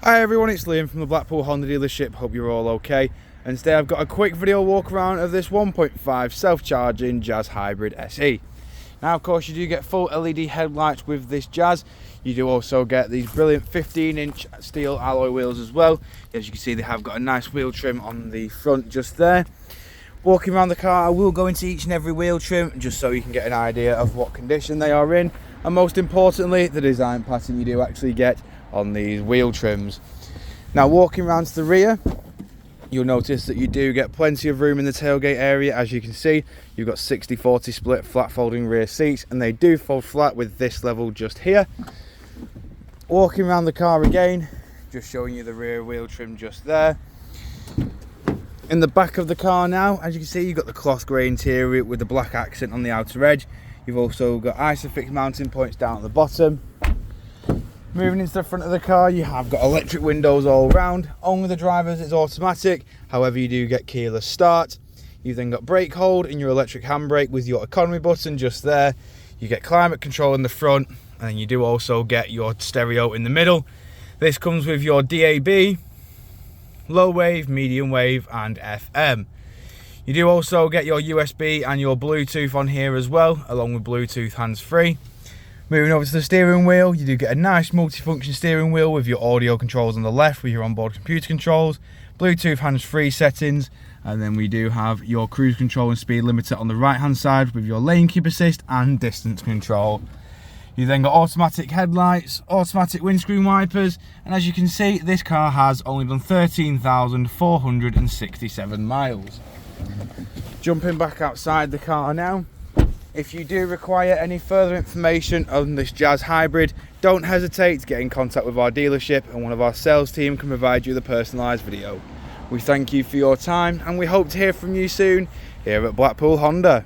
Hi everyone, it's Liam from the Blackpool Honda dealership. Hope you're all okay. And today I've got a quick video walk around of this 1.5 self-charging Jazz Hybrid SE. Now of course you do get full LED headlights with this Jazz. You do also get these brilliant 15-inch steel alloy wheels as well. As you can see, they have got a nice wheel trim on the front just there. Walking around the car, I will go into each and every wheel trim just so you can get an idea of what condition they are in, and most importantly the design pattern you do actually get on these wheel trims. Now walking around to the rear, you'll notice that you do get plenty of room in the tailgate area. As you can see, you've got 60-40 split flat folding rear seats, and they do fold flat with this level just here. Walking around the car again, just showing you the rear wheel trim just there. In the back of the car now, as you can see, you've got the cloth grey interior with the black accent on the outer edge. You've also got Isofix mounting points down at the bottom. Moving into the front of the car, you have got electric windows all round. Only the driver's is automatic, however you do get keyless start. You've then got brake hold and your electric handbrake with your economy button just there. You get climate control in the front, and you do also get your stereo in the middle. This comes with your DAB, low wave, medium wave and FM. You do also get your USB and your Bluetooth on here as well, along with Bluetooth hands-free. Moving over to the steering wheel, you do get a nice multifunction steering wheel with your audio controls on the left with your onboard computer controls, Bluetooth hands-free settings, and then we do have your cruise control and speed limiter on the right hand side with your lane keep assist and distance control. You then got automatic headlights, automatic windscreen wipers, and as you can see, this car has only done 13,467 miles. Jumping back outside the car now. If you do require any further information on this Jazz Hybrid, don't hesitate to get in contact with our dealership, and one of our sales team can provide you the personalised video. We thank you for your time, and we hope to hear from you soon here at Blackpool Honda.